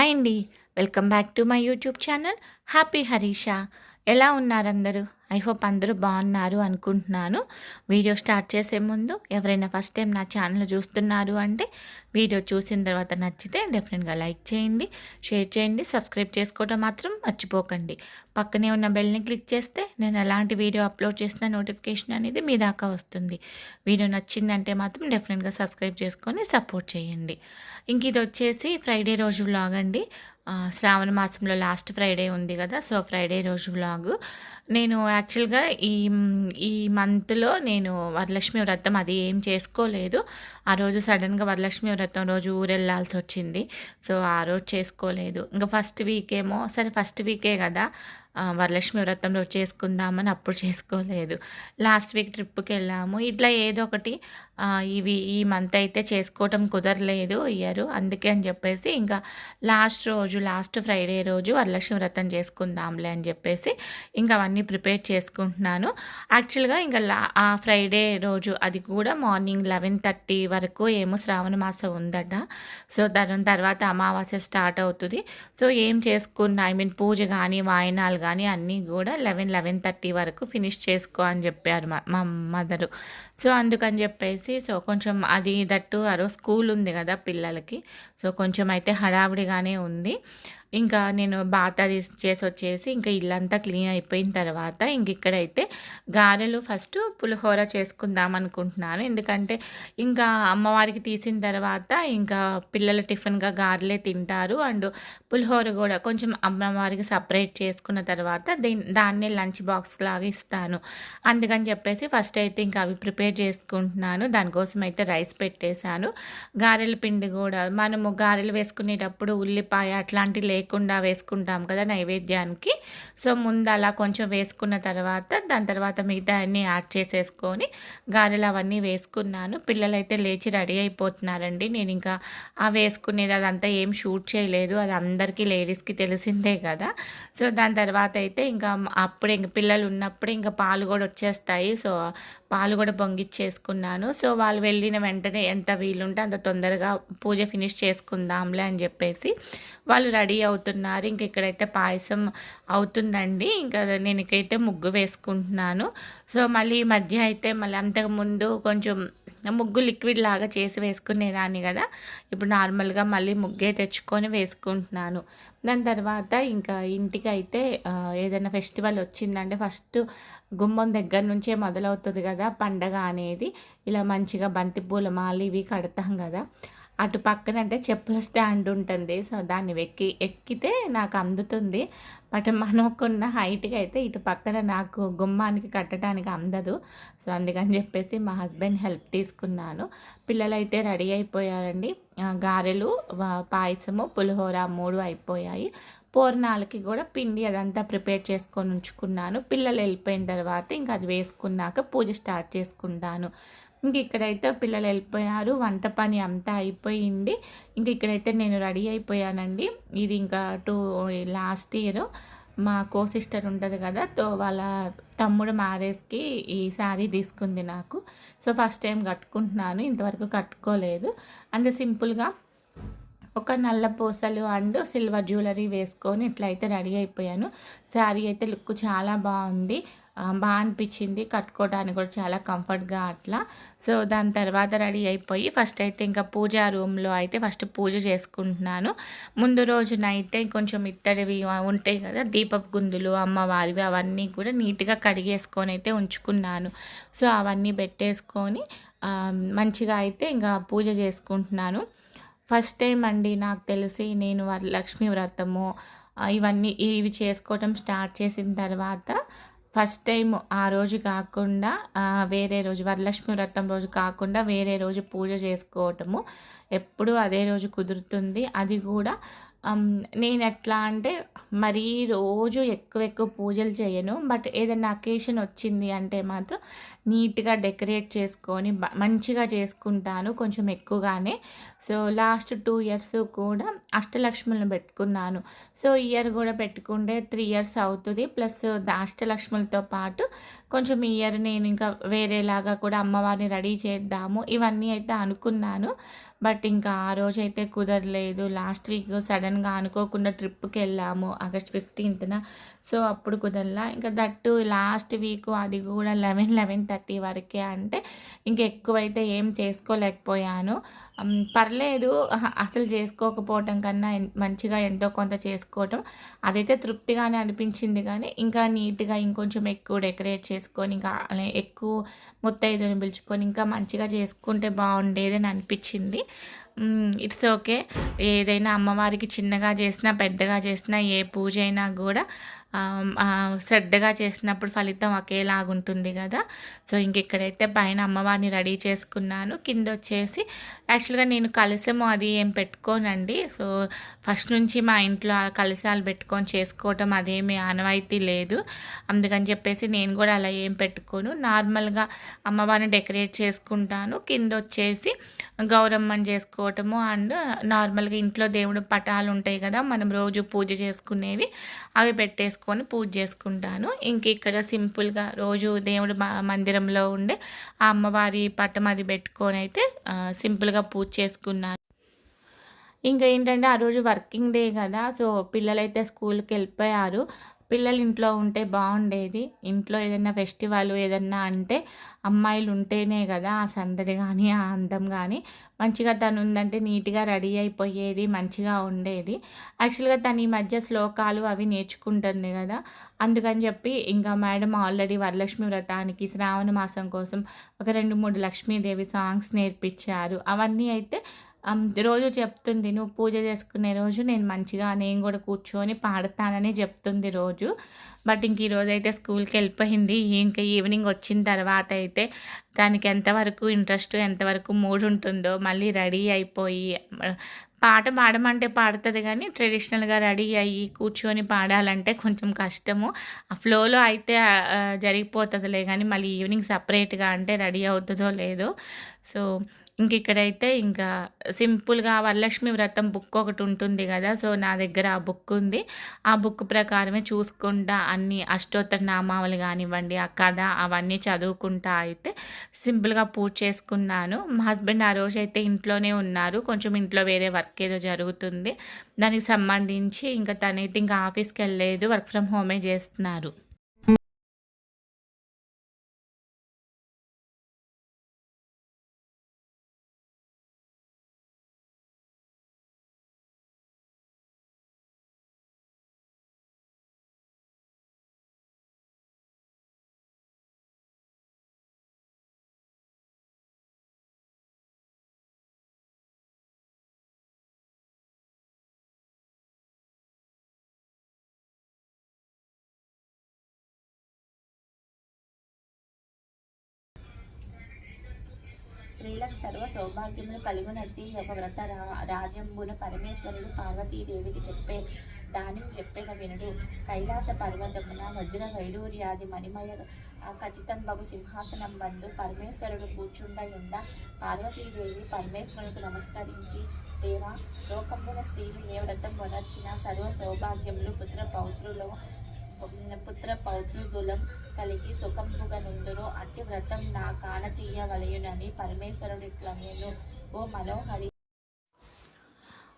Hi అండి. Welcome back to my YouTube channel happy Harisha. ఎలా ఉన్నారు అందరూ? ఐ హోప్ అందరూ బాగున్నారు అనుకుంటున్నాను. వీడియో స్టార్ట్ చేసే ముందు ఎవరైనా ఫస్ట్ టైం నా ఛానల్ చూస్తున్నారు అంటే వీడియో చూసిన తర్వాత నచ్చితే డెఫినెట్గా లైక్ చేయండి, షేర్ చేయండి, సబ్స్క్రైబ్ చేసుకోవడం మాత్రం మర్చిపోకండి. పక్కనే ఉన్న బెల్ని క్లిక్ చేస్తే నేను ఎలాంటి వీడియో అప్లోడ్ చేసిన నోటిఫికేషన్ అనేది మీ దాకా వస్తుంది. వీడియో నచ్చిందంటే మాత్రం డెఫినెట్గా సబ్స్క్రైబ్ చేసుకొని సపోర్ట్ చేయండి. ఇంక ఇది వచ్చేసి ఫ్రైడే రోజు వ్లాగ్ అండి. శ్రావణ మాసంలో లాస్ట్ ఫ్రైడే ఉంది కదా, సో ఫ్రైడే రోజు వ్లాగు. నేను యాక్చువల్గా ఈ మంత్లో నేను వరలక్ష్మి వ్రతం అది ఏం చేసుకోలేదు. ఆ రోజు సడన్గా వరలక్ష్మి వ్రతం రోజు ఊరు వెళ్ళాల్సి వచ్చింది. సో ఆ రోజు చేసుకోలేదు. ఇంకా ఫస్ట్ వీక్ ఏమో సరే ఫస్ట్ వీకే కదా వరలక్ష్మి వ్రతం రోజు చేసుకుందామని అప్పుడు చేసుకోలేదు. లాస్ట్ వీక్ ట్రిప్కి వెళ్ళాము. ఇట్లా ఏదో ఒకటి ఈ మంత్ అయితే చేసుకోవటం కుదరలేదు ఇయర్. అందుకే అని చెప్పేసి ఇంకా లాస్ట్ ఫ్రైడే రోజు వరలక్ష్మి వ్రతం చేసుకుందాంలే అని చెప్పేసి ఇంకా అవన్నీ ప్రిపేర్ చేసుకుంటున్నాను. యాక్చువల్గా ఇంకా ఆ ఫ్రైడే రోజు అది కూడా మార్నింగ్ 11:30 వరకు ఏమో శ్రావణ మాసం ఉందట. సో దాని తర్వాత అమావాస్య స్టార్ట్ అవుతుంది. సో ఏం చేసుకున్నా పూజ కానీ వాయినాలు కానీ అన్నీ కూడా 11:30 వరకు ఫినిష్ చేసుకో అని చెప్పారు మా మదరు. సో అందుకని చెప్పేసి సో కొంచెం అది దట్టు ఆ రోజు స్కూల్ ఉంది కదా పిల్లలకి. సో కొంచెం అయితే హడావిడిగానే ఉంది. ఇంకా నేను బాత్ అది చేసి వచ్చేసి ఇంకా ఇల్లంతా క్లీన్ అయిపోయిన తర్వాత ఇంక ఇక్కడైతే గారెలు ఫస్ట్ పులిహోర చేసుకుందాం అనుకుంటున్నాను. ఎందుకంటే ఇంకా అమ్మవారికి తీసిన తర్వాత ఇంకా పిల్లల టిఫిన్గా గారెలే తింటారు. అండ్ పులిహోర కూడా కొంచెం అమ్మవారికి సపరేట్ చేసుకున్న తర్వాత దాన్నే లంచ్ బాక్స్ లాగా ఇస్తాను. అందుకని చెప్పేసి ఫస్ట్ అయితే ఇంకా అవి ప్రిపేర్ చేసుకుంటున్నాను. దానికోసం అయితే రైస్ పెట్టేశాను. గారెల పిండి కూడా మనము గారెలు వేసుకునేటప్పుడు ఉల్లిపాయ అట్లాంటివి లేకుండా వేసుకుంటాం కదా నైవేద్యానికి. సో ముందు అలా కొంచెం వేసుకున్న తర్వాత దాని తర్వాత మిగతా అన్నీ యాడ్ చేసేసుకొని గారెలు అవన్నీ వేసుకున్నాను. పిల్లలైతే లేచి రెడీ అయిపోతున్నారండి. నేను ఇంకా ఆ వేసుకునేది అదంతా ఏం షూట్ చేయలేదు. అది అందరికీ లేడీస్కి తెలిసిందే కదా. సో దాని తర్వాత అయితే ఇంకా అప్పుడే ఇంక పిల్లలు ఉన్నప్పుడే ఇంకా పాలు కూడా వచ్చేస్తాయి. సో పాలు కూడా పొంగిచ్చేసుకున్నాను. సో వాళ్ళు వెళ్ళిన వెంటనే ఎంత వీలుంటే అంత తొందరగా పూజ ఫినిష్ చేసుకుందాంలే అని చెప్పేసి వాళ్ళు రెడీ అవుతున్నారు. ఇంక ఇక్కడైతే పాయసం అవుతుందండి. ఇంకా నేను ఇకైతే ముగ్గు వేసుకుంటున్నాను. సో మళ్ళీ ఈ మధ్య అయితే మళ్ళీ అంతకుముందు కొంచెం ముగ్గు లిక్విడ్ లాగా చేసి వేసుకునేదాన్ని కదా. ఇప్పుడు నార్మల్గా మళ్ళీ ముగ్గే తెచ్చుకొని వేసుకుంటున్నాను. దాని తర్వాత ఇంకా ఇంటికి అయితే ఏదైనా ఫెస్టివల్ వచ్చిందంటే ఫస్ట్ గుమ్మం దగ్గర నుంచే మొదలవుతుంది కదా పండగ అనేది. ఇలా మంచిగా బంతిపూల మాల ఇవి కడతాం కదా. అటు పక్కన అంటే చెప్పుల స్టాండ్ ఉంటుంది. సో దాన్ని ఎక్కితే నాకు అందుతుంది. బట్ మనకున్న హైట్కి అయితే ఇటు పక్కన నాకు గుమ్మానికి కట్టడానికి అందదు. సో అందుకని చెప్పేసి మా హస్బెండ్ హెల్ప్ తీసుకున్నాను. పిల్లలైతే రెడీ అయిపోయారండి. గారెలు, పాయసము, పులిహోర 3 అయిపోయాయి. పూర్ణాలకి కూడా పిండి అదంతా ప్రిపేర్ చేసుకొని ఉంచుకున్నాను. పిల్లలు వెళ్ళిపోయిన తర్వాత ఇంకా అది వేసుకున్నాక పూజ స్టార్ట్ చేసుకుంటాను. ఇంక ఇక్కడైతే పిల్లలు వెళ్ళిపోయారు. వంట పని అంతా అయిపోయింది. ఇంక ఇక్కడైతే నేను రెడీ అయిపోయానండి. ఇది ఇంకా లాస్ట్ ఇయర్ మా కో సిస్టర్ ఉంటుంది కదా, వాళ్ళ తమ్ముడు మ్యారేజ్కి ఈ శారీ తీసుకుంది నాకు. సో ఫస్ట్ టైం కట్టుకుంటున్నాను. ఇంతవరకు కట్టుకోలేదు. అండ్ సింపుల్గా ఒక నల్ల పూసలు అండ్ సిల్వర్ జ్యువెలరీ వేసుకొని ఇట్లయితే రెడీ అయిపోయాను. శారీ అయితే లుక్ చాలా బాగుంది, బాగా అనిపించింది. కట్టుకోవడానికి కూడా చాలా కంఫర్ట్గా అట్లా. సో దాని తర్వాత రెడీ అయిపోయి ఫస్ట్ అయితే ఇంకా పూజా రూమ్లో అయితే ఫస్ట్ పూజ చేసుకుంటున్నాను. ముందు రోజు నైటే కొంచెం ఇత్తడివి ఉంటాయి కదా దీపపు గుందులు అమ్మవారివి, అవన్నీ కూడా నీట్గా కడిగేసుకొని అయితే ఉంచుకున్నాను. సో అవన్నీ పెట్టేసుకొని మంచిగా అయితే ఇంకా పూజ చేసుకుంటున్నాను. ఫస్ట్ టైం అండి నాకు తెలిసి నేను వరలక్ష్మి వ్రతము ఇవి చేసుకోవటం స్టార్ట్ చేసిన తర్వాత ఫస్ట్ టైం ఆ రోజు కాకుండా వేరే రోజు వరలక్ష్మి వ్రతం రోజు కాకుండా వేరే రోజు పూజ చేసుకోవటము. ఎప్పుడు అదే రోజు కుదురుతుంది. అది కూడా నేను ఎట్లా అంటే మరీ రోజు ఎక్కువ పూజలు చేయను. బట్ ఏదైనా అకేషన్ వచ్చింది అంటే మాత్రం నీట్గా డెకరేట్ చేసుకొని మంచిగా చేసుకుంటాను, కొంచెం ఎక్కువగానే. సో లాస్ట్ 2 ఇయర్స్ కూడా అష్టలక్ష్ములను పెట్టుకున్నాను. సో ఇయర్ కూడా పెట్టుకుంటే 3 ఇయర్స్ అవుతుంది. ప్లస్ అష్టలక్ష్ములతో పాటు కొంచెం ఈ ఇయర్ నేను ఇంకా వేరేలాగా కూడా అమ్మవారిని రెడీ చేద్దాము ఇవన్నీ అయితే అనుకున్నాను. బట్ ఇంకా ఆ రోజైతే కుదరలేదు. లాస్ట్ వీక్ సడన్‌గా అనుకోకుండా ట్రిప్‌కెళ్ళాము ఆగస్ట్ 15న. సో, అప్పుడు కుదరలా. ఇంకా దట్టు లాస్ట్ వీకు అది కూడా 11:30 వరకే అంటే ఇంకెక్కువైతే ఏం చేసుకోలేకపోయాను. పర్లేదు అసలు చేసుకోకపోవటం కన్నా మంచిగా ఎంతో కొంత చేసుకోవటం అదైతే తృప్తిగానే అనిపించింది. కానీ ఇంకా నీట్‌గా ఇంకొంచెం ఎక్కువ డెకరేట్ చేసుకొని ఇంకా ఎక్కువ ముత్తైదువని పిలుచుకొని ఇంకా మంచిగా చేసుకుంటే బాగుండేదని అనిపించింది. It's okay. ఏదైనా అమ్మవారికి చిన్నగా చేసినా పెద్దగా చేసినా ఏ పూజ అయినా కూడా శ్రద్ధగా చేసినప్పుడు ఫలితం ఒకేలాగుంటుంది కదా. సో ఇక్కడైతే పైన అమ్మవారిని రెడీ చేసుకున్నాను. కింద వచ్చేసి యాక్చువల్గా నేను కలశము అది ఏం పెట్టుకోనండి. సో ఫస్ట్ నుంచి మా ఇంట్లో కలశాలు పెట్టుకొని చేసుకోవటం అదేమీ ఆనవాయితీ లేదు. అందుకని చెప్పేసి నేను కూడా అలా ఏం పెట్టుకోను. నార్మల్గా అమ్మవారిని డెకరేట్ చేసుకుంటాను. కింద వచ్చేసి గౌరమ్మని చేసుకోవటము అండ్ నార్మల్గా ఇంట్లో దేవుడు పటాలు ఉంటాయి కదా మనం రోజు పూజ చేసుకునేవి అవి పెట్టేసుకొని పూజ చేసుకుంటాను. ఇక్కడ సింపుల్గా రోజు దేవుడు మందిరంలో ఉండే ఆ అమ్మవారి పటం అది పెట్టుకొని అయితే సింపుల్గా పూజ చేసుకున్నాను. ఇంకా ఏంటంటే ఆ రోజు వర్కింగ్ డే కదా. సో పిల్లలైతే స్కూల్కి వెళ్ళిపోయారు. పిల్లలు ఇంట్లో ఉంటే బాగుండేది. ఇంట్లో ఏదైనా ఫెస్టివల్ ఏదన్నా అంటే అమ్మాయిలు ఉంటేనే కదా ఆ సందడి కానీ ఆ అందం కానీ. మంచిగా తను ఉందంటే నీట్గా రెడీ అయిపోయేది, మంచిగా ఉండేది. యాక్చువల్గా తను ఈ మధ్య శ్లోకాలు అవి నేర్చుకుంటుంది కదా. అందుకని చెప్పి ఇంకా మేడం ఆల్రెడీ వరలక్ష్మి వ్రతానికి శ్రావణ మాసం కోసం ఒక 2-3 లక్ష్మీదేవి సాంగ్స్ నేర్పించారు. అవన్నీ అయితే రోజు చెప్తుంది, నువ్వు పూజ చేసుకునే రోజు నేను కూడా కూర్చొని పాడతానని చెప్తుంది రోజు. బట్ ఈరోజు అయితే స్కూల్కి వెళ్ళిపోయింది. ఇంకా ఈవినింగ్ వచ్చిన తర్వాత అయితే దానికి ఎంతవరకు ఇంట్రెస్ట్ ఎంతవరకు మూడ్ ఉంటుందో మళ్ళీ రెడీ అయిపోయి పాట పాడమంటే పాడుతుంది. కానీ ట్రెడిషనల్గా రెడీ అయ్యి కూర్చొని పాడాలంటే కొంచెం కష్టము. ఆ ఫ్లోలో అయితే జరిగిపోతుందిలే. కానీ మళ్ళీ ఈవినింగ్ సపరేట్గా అంటే రెడీ అవుతుందో లేదో. సో ఇక్కడైతే ఇంకా సింపుల్గా వరలక్ష్మి వ్రతం బుక్ ఒకటి ఉంటుంది కదా. సో నా దగ్గర ఆ బుక్ ఉంది. ఆ బుక్ ప్రకారమే చూసుకుంటా అన్ని అష్టోత్తర నామావళి కానివ్వండి ఆ కథ అవన్నీ చదువుకుంటా అయితే సింపుల్గా పూజ చేసుకున్నాను. మా హస్బెండ్ ఆ రోజు అయితే ఇంట్లోనే ఉన్నారు. కొంచెం ఇంట్లో వేరే వర్క్ ఏదో జరుగుతుంది దానికి సంబంధించి. ఇంకా తనైతే ఇంకా ఆఫీస్కి వెళ్ళలేదు, వర్క్ ఫ్రమ్ హోమే చేస్తున్నారు. స్త్రీలకు సర్వ సౌభాగ్యములు కలుగునట్టి ఒక వ్రత రాజంబున పరమేశ్వరుడు పార్వతీదేవికి దానిని చెప్పేద వినుడు. కైలాస పర్వతమున వజ్ర వైడూర్యాది మణిమయ ఖచ్చితంబగు సింహాసనం బందు పరమేశ్వరుడు కూర్చుండయుండ పార్వతీదేవి పరమేశ్వరుడికి నమస్కరించి, దేవా, లోకమున స్త్రీలు ఏ వ్రతం వనర్చిన సర్వ సౌభాగ్యములు పుత్ర పౌత్రుదులం కలిగి సుఖంబుగా నుందురు. అట్టి వ్రతం నా కానతీయ వలయునని పరమేశ్వరుడిట్లనేను. ఓ మనోహరి.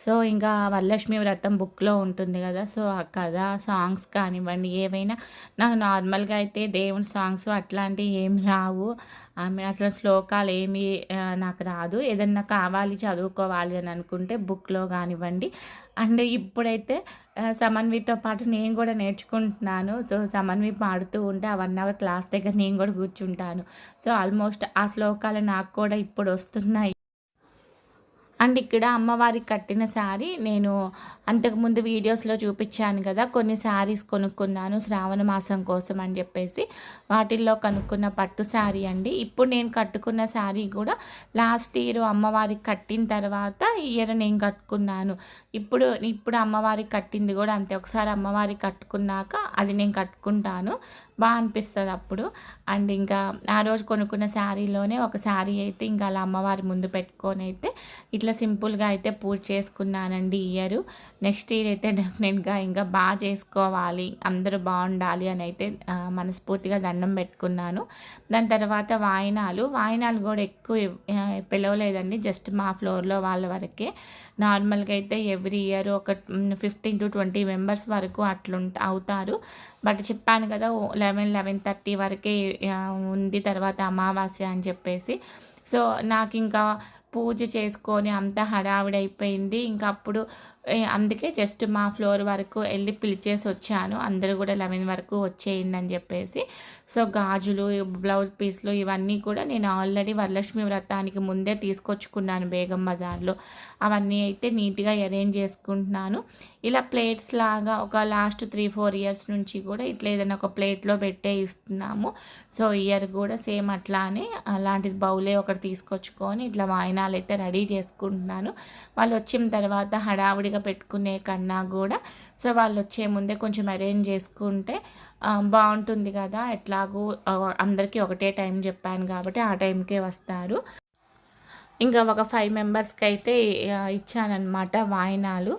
సో ఇంకా వరలక్ష్మి వ్రతం బుక్లో ఉంటుంది కదా. సో ఆ కథ సాంగ్స్ కానివ్వండి ఏవైనా నాకు నార్మల్గా అయితే దేవుని సాంగ్స్ అట్లాంటివి ఏమి రావు. అసలు శ్లోకాలు ఏమి నాకు రాదు. ఏదన్నా కావాలి చదువుకోవాలి అని అనుకుంటే బుక్లో కానివ్వండి. అండ్ ఇప్పుడైతే సమన్వితో పాటు నేను కూడా నేర్చుకుంటున్నాను. సో సమన్వి పాడుతూ ఉంటే ఆ 1 అవర్ క్లాస్ దగ్గర నేను కూడా కూర్చుంటాను. సో ఆల్మోస్ట్ ఆ శ్లోకాలు నాకు కూడా ఇప్పుడు వస్తున్నాయి. అండ్ ఇక్కడ అమ్మవారికి కట్టిన శారీ నేను అంతకుముందు వీడియోస్లో చూపించాను కదా. కొన్ని శారీస్ కొనుక్కున్నాను శ్రావణ మాసం కోసం అని చెప్పేసి. వాటిల్లో కనుక్కున్న పట్టు శారీ అండి. ఇప్పుడు నేను కట్టుకున్న శారీ కూడా లాస్ట్ ఇయర్ అమ్మవారికి కట్టిన తర్వాత ఈ ఇయర్ నేను కట్టుకున్నాను. ఇప్పుడు అమ్మవారికి కట్టింది కూడా అంతే. ఒకసారి అమ్మవారికి కట్టుకున్నాక అది నేను కట్టుకుంటాను, బాగా అనిపిస్తుంది అప్పుడు. అండ్ ఇంకా ఆ రోజు కొనుక్కున్న శారీలోనే ఒక శారీ అయితే ఇంకా అలా అమ్మవారి ముందు పెట్టుకొని అయితే ఇట్లా సింపుల్గా అయితే పూజ చేసుకున్నానండి ఇయర్. నెక్స్ట్ ఇయర్ అయితే డెఫినెట్గా ఇంకా బాగా చేసుకోవాలి, అందరూ బాగుండాలి అని అయితే మనస్ఫూర్తిగా దండం పెట్టుకున్నాను. దాని తర్వాత వాయినాలు కూడా ఎక్కువ పిలవలేదండి, జస్ట్ మా ఫ్లోర్లో వాళ్ళ వరకే. నార్మల్గా అయితే ఎవ్రీ ఇయర్ ఒక 15 to 20 మెంబర్స్ వరకు అవుతారు. బట్ చెప్పాను కదా 11:30 వరకే ఉంది, తర్వాత అమావాస్య అని చెప్పేసి. సో నాకు ఇంకా పూజ చేసుకొని అంతా హడావిడైపోయింది. ఇంకా అప్పుడు అందుకే జస్ట్ మా ఫ్లోర్ వరకు వెళ్ళి పిలిచేసి వచ్చాను, అందరూ కూడా 11 వరకు వచ్చేయండి అని చెప్పేసి. సో గాజులు, బ్లౌజ్ పీస్లు ఇవన్నీ కూడా నేను ఆల్రెడీ వరలక్ష్మి వ్రతానికి ముందే తీసుకొచ్చుకున్నాను బేగం బజార్లో. అవన్నీ అయితే నీట్గా అరేంజ్ చేసుకుంటున్నాను. ఇలా ప్లేట్స్ లాగా ఒక లాస్ట్ 3-4 ఇయర్స్ నుంచి కూడా ఇట్లా ఏదైనా ఒక ప్లేట్లో పెట్టే ఇస్తున్నాము. సో ఇయర్ కూడా సేమ్ అట్లానే అలాంటిది బౌలే ఒకటి తీసుకొచ్చుకొని ఇట్లా వాయినాలు అయితే రెడీ చేసుకుంటున్నాను. వాళ్ళు వచ్చిన తర్వాత హడావుడిగా పెట్టుకునే కన్నా కూడా సో వాళ్ళు వచ్చే ముందే కొంచెం అరేంజ్ చేసుకుంటే బాగుంటుంది కదా. ఎట్లాగూ అందరికీ ఒకటే టైం చెప్పాను కాబట్టి ఆ టైంకే వస్తారు. ఇంకా ఒక 5 మెంబర్స్కి అయితే ఇచ్చానన్నమాట వాయినాలు.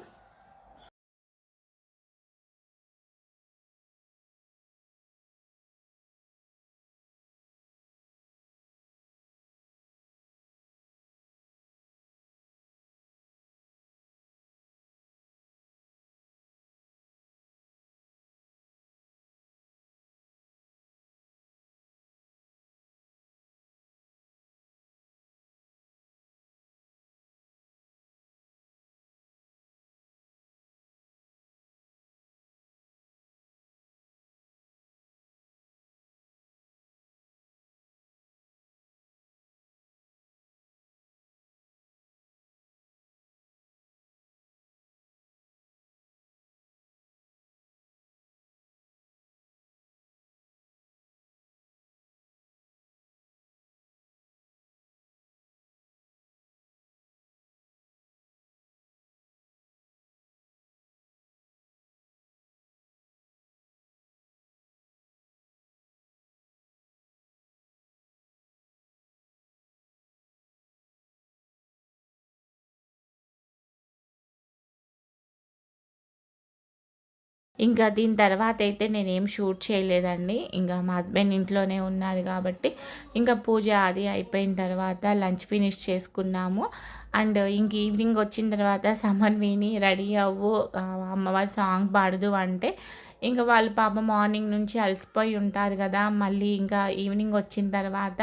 ఇంకా దీని తర్వాత అయితే నేనేం షూట్ చేయలేదండి. ఇంకా మా హస్బెండ్ ఇంట్లోనే ఉన్నారు కాబట్టి ఇంకా పూజ అది అయిపోయిన తర్వాత లంచ్ ఫినిష్ చేసుకున్నాము. అండ్ ఇంక ఈవినింగ్ వచ్చిన తర్వాత సమన్ విని రెడీ అవ్వు, అమ్మవారి సాంగ్ పాడదు అంటే ఇంకా వాళ్ళు పాపం మార్నింగ్ నుంచి అలసిపోయి ఉంటారు కదా. మళ్ళీ ఇంకా ఈవినింగ్ వచ్చిన తర్వాత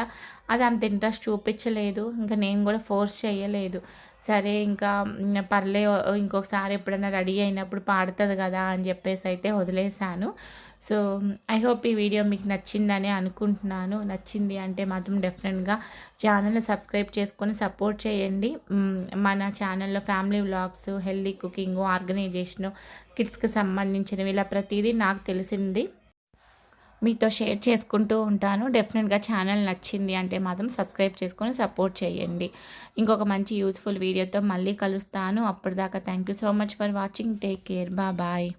అది అంత ఇంట్రెస్ట్ చూపించలేదు. ఇంకా నేను కూడా ఫోర్స్ చేయలేదు. సరే ఇంకా పర్లే, ఇంకొకసారి ఎప్పుడైనా రెడీ అయినప్పుడు పాడుతుంది కదా అని చెప్పేసి అయితే వదిలేశాను. సో ఐ హోప్ ఈ వీడియో మీకు నచ్చిందని అనుకుంటున్నాను. నచ్చింది అంటే మాత్రం డెఫినెట్గా ఛానల్ని సబ్స్క్రైబ్ చేసుకొని సపోర్ట్ చేయండి. మన ఛానల్లో family vlogs, healthy cooking, organisation, కిడ్స్కి సంబంధించినవి ఇలా ప్రతిదీ నాకు తెలిసింది మీతో షేర్ చేసుకుంటూ ఉంటాను. డెఫినెట్గా ఛానల్ నచ్చింది అంటే మాత్రం సబ్స్క్రైబ్ చేసుకొని సపోర్ట్ చేయండి. ఇంకొక మంచి యూజ్ఫుల్ వీడియోతో మళ్ళీ కలుస్తాను. అప్పటిదాకా thank you so much for watching. Take care. Bye.